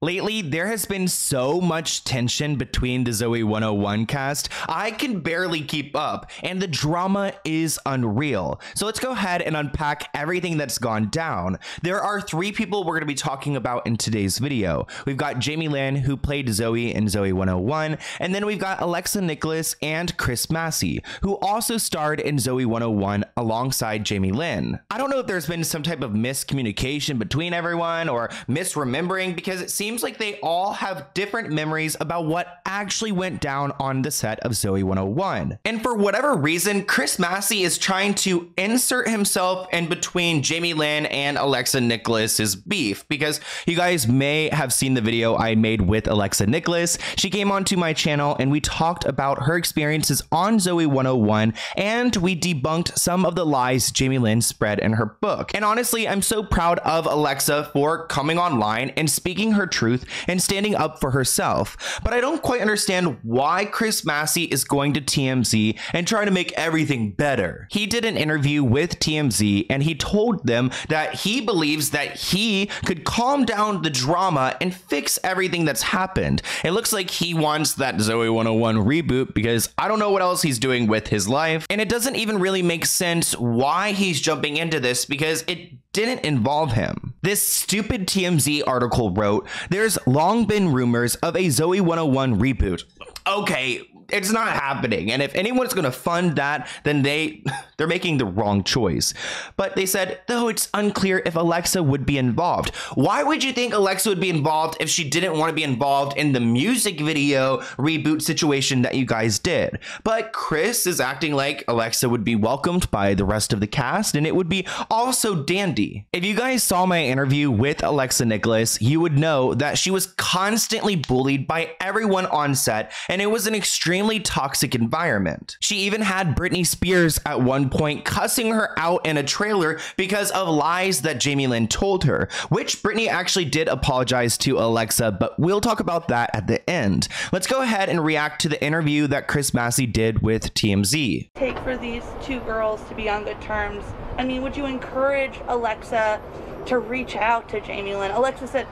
Lately, there has been so much tension between the Zoey 101 cast, I can barely keep up, and the drama is unreal. So let's go ahead and unpack everything that's gone down. There are 3 people we're going to be talking about in today's video. We've got Jamie Lynn, who played Zoey in Zoey 101, and then we've got Alexa Nicholas and Chris Massey, who also starred in Zoey 101 alongside Jamie Lynn. I don't know if there's been some type of miscommunication between everyone or misremembering, because it seems like they all have different memories about what actually went down on the set of Zoey 101. And for whatever reason, Chris Massey is trying to insert himself in between Jamie Lynn and Alexa Nicholas's beef, because you guys may have seen the video I made with Alexa Nicholas. She came onto my channel and we talked about her experiences on Zoey 101, and we debunked some of the lies Jamie Lynn spread in her book. And honestly, I'm so proud of Alexa for coming online and speaking her truth and standing up for herself. But I don't quite understand why Chris Massey is going to TMZ and trying to make everything better. He did an interview with TMZ and he told them that he believes that he could calm down the drama and fix everything that's happened. It looks like he wants that Zoey 101 reboot, because I don't know what else he's doing with his life. And it doesn't even really make sense why he's jumping into this, because it didn't involve him. This stupid TMZ article wrote, "There's long been rumors of a Zoey 101 reboot." Okay, it's not happening. And if anyone's going to fund that, then they're making the wrong choice. But they said, though it's unclear if Alexa would be involved. Why would you think Alexa would be involved if she didn't want to be involved in the music video reboot situation that you guys did? But Chris is acting like Alexa would be welcomed by the rest of the cast, and it would be also dandy. If you guys saw my interview with Alexa Nicholas, you would know that she was constantly bullied by everyone on set, and it was an extremely toxic environment. She even had Britney Spears at one point cussing her out in a trailer because of lies that Jamie Lynn told her, which Britney actually did apologize to Alexa, but we'll talk about that at the end. Let's go ahead and react to the interview that Chris Massey did with TMZ. Take for these 2 girls to be on good terms. I mean, would you encourage Alexa to reach out to Jamie Lynn? Alexa said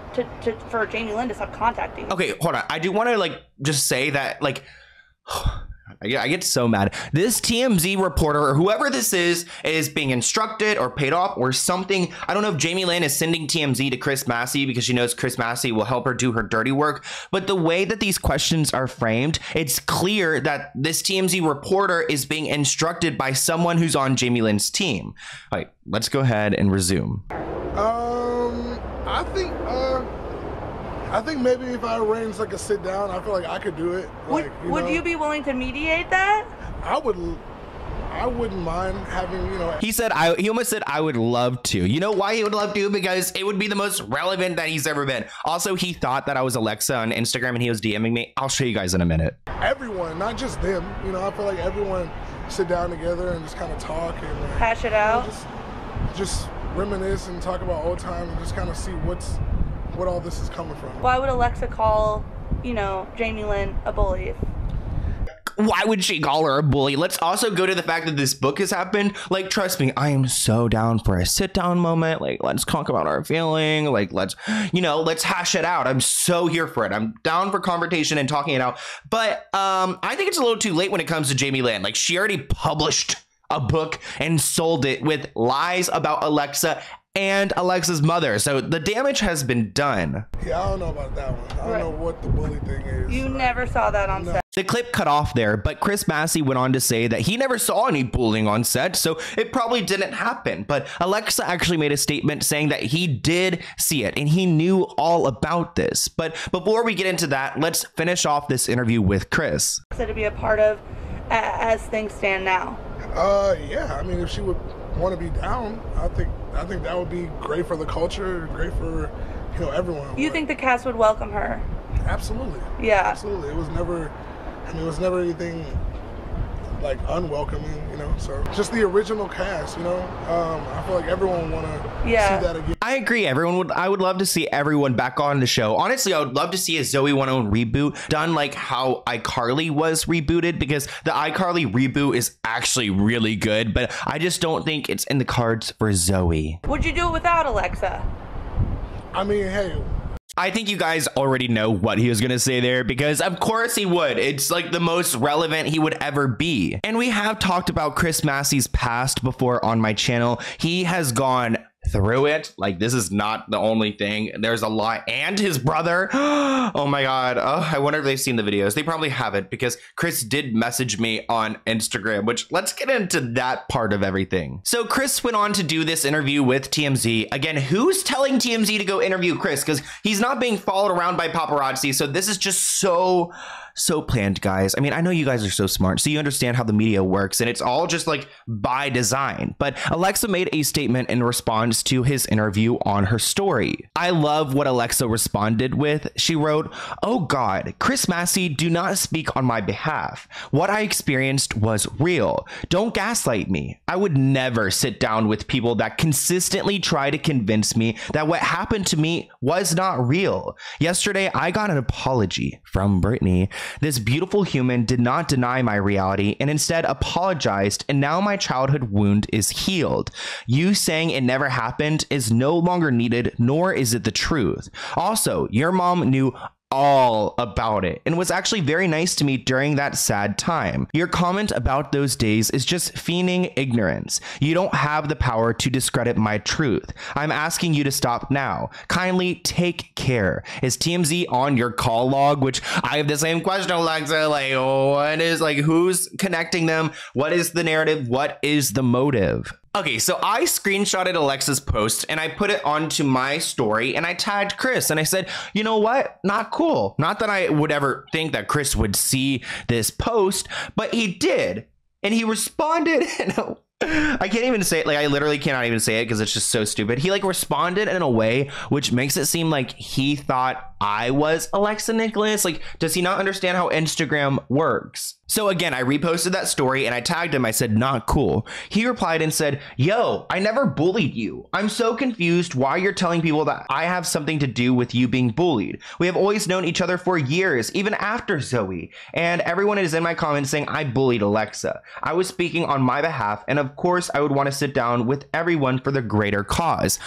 for Jamie Lynn to stop contacting me. Okay, hold on. I do want to just say that I get so mad. This TMZ reporter or whoever this is being instructed or paid off or something. I don't know if Jamie Lynn is sending TMZ to Chris Massey because she knows Chris Massey will help her do her dirty work. But the way that these questions are framed, it's clear that this TMZ reporter is being instructed by someone who's on Jamie Lynn's team. All right, let's go ahead and resume. I think maybe if I arrange a sit down, I feel like I could do it. Would you be willing to mediate that? I wouldn't mind having, He almost said I would love to. You know why he would love to? Because it would be the most relevant that he's ever been. Also, he thought that I was Alexa on Instagram and he was DMing me. I'll show you guys in a minute. Everyone, not just them. I feel like everyone sit down together and just kind of talk and hash it out. Just reminisce and talk about old times and just kind of see what all this is coming from. Why would Alexa call, Jamie Lynn a bully? Why would she call her a bully? Let's also go to the fact that this book has happened. Trust me, I am so down for a sit down moment. Let's talk about our feeling. Let's hash it out. I'm so here for it. I'm down for confrontation and talking it out. But I think it's a little too late when it comes to Jamie Lynn. She already published a book and sold it with lies about Alexa and Alexa's mother. So the damage has been done. Yeah, I don't know about that one. I don't know what the bully thing is. You never saw that on set. The clip cut off there, but Chris Massey went on to say that he never saw any bullying on set, so it probably didn't happen. But Alexa actually made a statement saying that he did see it and he knew all about this. But before we get into that, let's finish off this interview with Chris. To be a part of as things stand now. Yeah, I mean, if she would want to be down, I think that would be great for the culture, great for everyone. You think the cast would welcome her? Absolutely. Yeah. Absolutely. It was never anything like unwelcoming, you know. So just the original cast, you know. I feel like everyone want to see that again. I agree. I would love to see everyone back on the show. Honestly, I would love to see a Zoey 101 reboot done like how iCarly was rebooted, because the iCarly reboot is actually really good, but I just don't think it's in the cards for Zoey. Would you do it without Alexa? I mean, hey, I think you guys already know what he was going to say there, because of course he would. It's like the most relevant he would ever be. And we have talked about Chris Massey's past before on my channel. He has gone through it. Like, this is not the only thing. There's a lot. And his brother. Oh my God. Oh, I wonder if they've seen the videos. They probably haven't, because Chris did message me on Instagram, which let's get into that part of everything. So Chris went on to do this interview with TMZ. Again, who's telling TMZ to go interview Chris? Because he's not being followed around by paparazzi. So this is just so planned, guys. I mean, I know you guys are so smart, so you understand how the media works, and it's all just like by design. But Alexa made a statement in response to his interview on her story. I love what Alexa responded with. She wrote, "Oh God, Chris Massey, do not speak on my behalf. What I experienced was real. Don't gaslight me. I would never sit down with people that consistently try to convince me that what happened to me was not real. Yesterday, I got an apology from Britney. This beautiful human did not deny my reality and instead apologized, and now my childhood wound is healed. You saying it never happened is no longer needed, nor is it the truth. Also, your mom knew all about it and was actually very nice to me during that sad time. Your comment about those days is just feigning ignorance. You don't have the power to discredit my truth. I'm asking you to stop now. Kindly take care. Is TMZ on your call log?" Which I have the same question, Alexa. Like, what is, like, who's connecting them? What is the narrative? What is the motive? Okay, so I screenshotted Alexa's post and I put it onto my story and I tagged Chris and I said, you know what? Not cool. Not that I would ever think that Chris would see this post, but he did. And he responded, and I can't even say it. Like, I literally cannot even say it because it's just so stupid. He like responded in a way which makes it seem like he thought I was Alexa Nicholas. Like, does he not understand how Instagram works? So again, I reposted that story and I tagged him. I said, "Not cool." He replied and said, "Yo, I never bullied you. I'm so confused why you're telling people that I have something to do with you being bullied. We have always known each other for years, even after Zoey. And everyone is in my comments saying I bullied Alexa. I was speaking on my behalf, and of course I would want to sit down with everyone for the greater cause."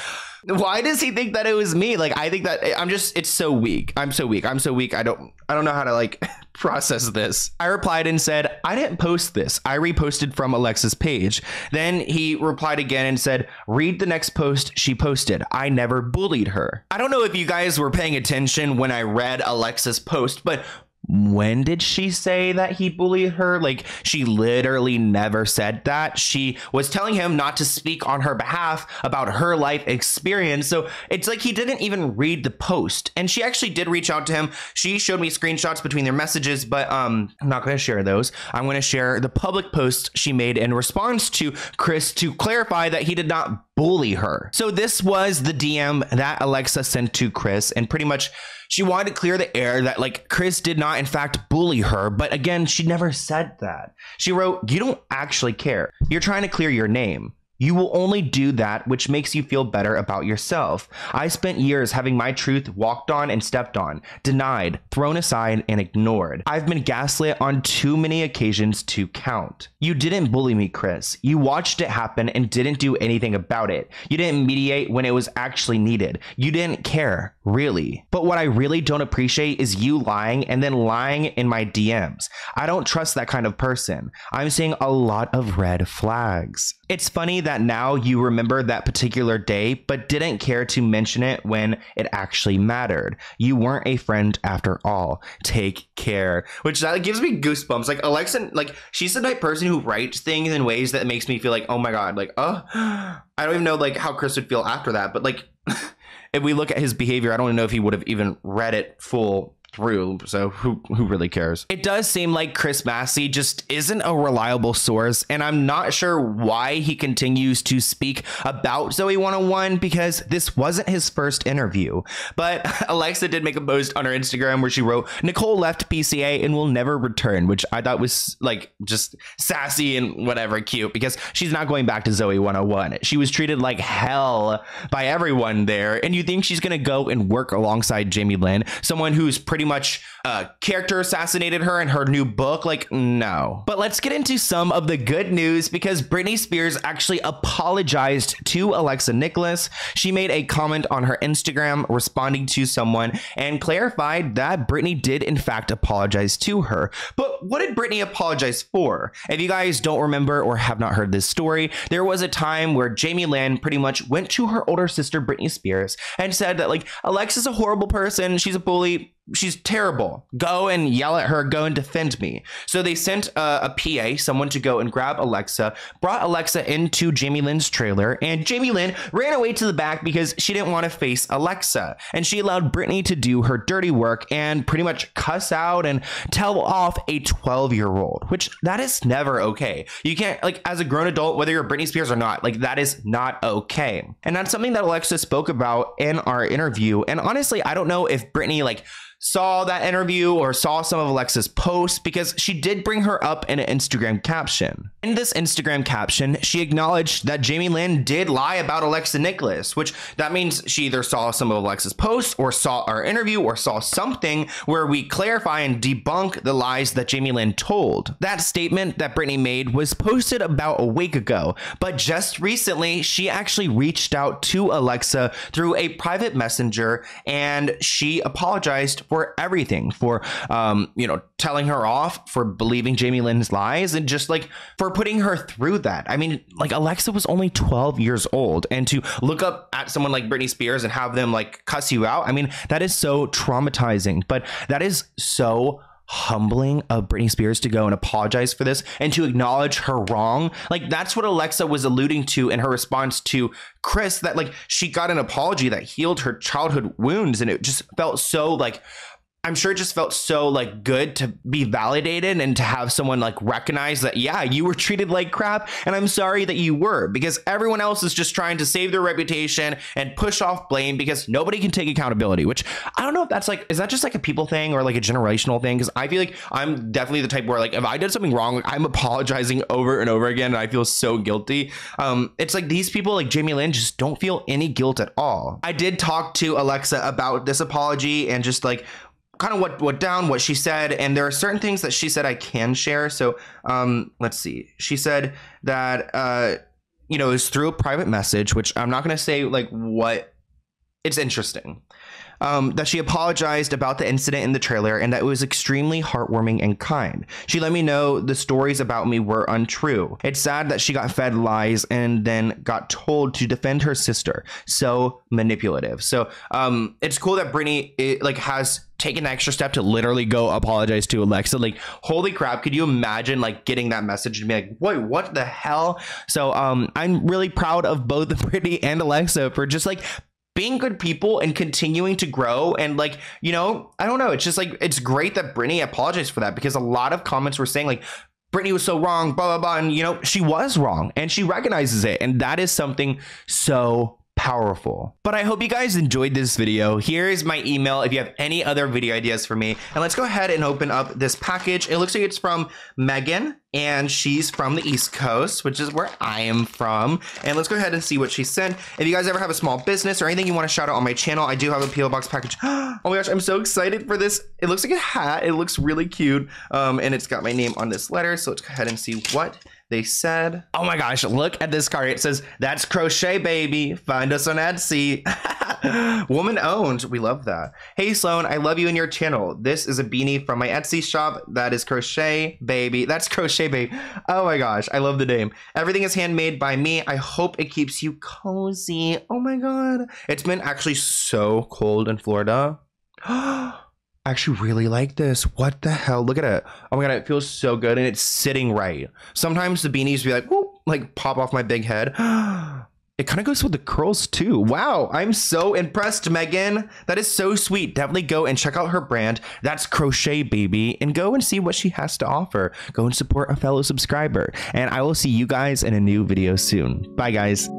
Why does he think that it was me? Like, I think that it's so weak. I'm so weak. I don't know how to like process this. I replied and said, "I didn't post this. I reposted from Alexa's page." Then he replied again and said, "Read the next post she posted. I never bullied her." I don't know if you guys were paying attention when I read Alexa's post, but when did she say that he bullied her? Like, she literally never said that. She was telling him not to speak on her behalf about her life experience. So it's like he didn't even read the post. And she actually did reach out to him. She showed me screenshots between their messages, but I'm not going to share those. I'm going to share the public post she made in response to Chris to clarify that he did not bully her. So this was the DM that Alexa sent to Chris, and pretty much she wanted to clear the air that like Chris did not in fact bully her, but again, she never said that. She wrote, "You don't actually care. You're trying to clear your name. You will only do that which makes you feel better about yourself. I spent years having my truth walked on and stepped on, denied, thrown aside, and ignored. I've been gaslit on too many occasions to count. You didn't bully me, Chris. You watched it happen and didn't do anything about it. You didn't mediate when it was actually needed. You didn't care, really. But what I really don't appreciate is you lying and then lying in my DMs. I don't trust that kind of person. I'm seeing a lot of red flags. It's funny that now you remember that particular day, but didn't care to mention it when it actually mattered. You weren't a friend after all. Take care." Which that gives me goosebumps. Like, Alexa, like, she's the type of person who writes things in ways that makes me feel like, oh my God, like, oh, I don't even know like how Chris would feel after that. But like, if we look at his behavior, I don't know if he would have even read it full through, so who really cares? It does seem like Chris Massey just isn't a reliable source, and I'm not sure why he continues to speak about Zoey 101 because this wasn't his first interview. But Alexa did make a post on her Instagram where she wrote, "Nicole left PCA and will never return," which I thought was like just sassy and whatever, cute, because she's not going back to Zoey 101. She was treated like hell by everyone there, and you think she's gonna go and work alongside Jamie Lynn, someone who's pretty much character assassinated her in her new book? Like, no. But let's get into some of the good news, because Britney Spears actually apologized to Alexa Nicholas. She made a comment on her Instagram responding to someone and clarified that Britney did in fact apologize to her. But what did Britney apologize for? If you guys don't remember or have not heard this story, there was a time where Jamie Lynn pretty much went to her older sister Britney Spears and said that, like, Alexa's a horrible person, she's a bully, she's terrible, go and yell at her, go and defend me. So they sent a PA, someone to go and grab Alexa, brought Alexa into Jamie Lynn's trailer, and Jamie Lynn ran away to the back because she didn't want to face Alexa, and she allowed Britney to do her dirty work and pretty much cuss out and tell off a 12-year-old, which that is never okay. You can't, like, as a grown adult, whether you're Britney Spears or not, like, that is not okay. And that's something that Alexa spoke about in our interview. And honestly, I don't know if Britney like saw that interview or saw some of Alexa's posts, because she did bring her up in an Instagram caption. In this Instagram caption, she acknowledged that Jamie Lynn did lie about Alexa Nicholas, which that means she either saw some of Alexa's posts or saw our interview or saw something where we clarify and debunk the lies that Jamie Lynn told. That statement that Britney made was posted about a week ago, but just recently she actually reached out to Alexa through a private messenger, and she apologized for everything, for telling her off, for believing Jamie Lynn's lies, and just like for putting her through that. I mean, like, Alexa was only 12 years old, and to look up at someone like Britney Spears and have them like cuss you out, I mean, that is so traumatizing. But that is so humbling of Britney Spears to go and apologize for this and to acknowledge her wrong. Like, that's what Alexa was alluding to in her response to Chris, that like she got an apology that healed her childhood wounds, and it just felt so like, I'm sure it just felt so like good to be validated and to have someone like recognize that, yeah, you were treated like crap, and I'm sorry that you were, because everyone else is just trying to save their reputation and push off blame because nobody can take accountability, which I don't know if that's like, is that just like a people thing or like a generational thing? Because I feel like I'm definitely the type where like if I did something wrong, I'm apologizing over and over again and I feel so guilty. It's like these people like Jamie Lynn just don't feel any guilt at all. I did talk to Alexa about this apology and just like kind of what she said, and there are certain things that she said I can share. So let's see. She said that it was through a private message, which I'm not going to say like what. It's interesting. That she apologized about the incident in the trailer and that it was extremely heartwarming and kind. She let me know the stories about me were untrue. It's sad that she got fed lies and then got told to defend her sister. So manipulative. So it's cool that Britney has taken the extra step to literally go apologize to Alexa. Like, holy crap, could you imagine like getting that message and be like, wait, what the hell? So I'm really proud of both Britney and Alexa for just like being good people and continuing to grow. And like, I don't know, it's just like, it's great that Britney apologized for that, because a lot of comments were saying like Britney was so wrong, blah, blah, blah. And she was wrong and she recognizes it. And that is something so powerful. But I hope you guys enjoyed this video. Here is my email if you have any other video ideas for me. And let's go ahead and open up this package. It looks like it's from Megan, and she's from the East Coast, which is where I am from. And let's go ahead and see what she sent. If you guys ever have a small business or anything you want to shout out on my channel, I do have a PO box package. Oh my gosh, I'm so excited for this. It looks like a hat. It looks really cute. And it's got my name on this letter. So let's go ahead and see what they said. Oh my gosh, look at this card. It says, "That's crochet, baby. Find us on Etsy." Woman owned. We love that. "Hey Sloan, I love you and your channel. This is a beanie from my Etsy shop. That is crochet, baby. That's crochet, baby." Oh my gosh, I love the name. "Everything is handmade by me. I hope it keeps you cozy." Oh my god. It's been actually so cold in Florida. I actually really like this. What the hell? Look at it. Oh my god, it feels so good, and it's sitting right. Sometimes the beanies be like, whoop, like pop off my big head. It kind of goes with the curls too. Wow, I'm so impressed, Megan. That is so sweet. Definitely go and check out her brand. That's Crochet Baby, and go and see what she has to offer. Go and support a fellow subscriber. And I will see you guys in a new video soon. Bye, guys.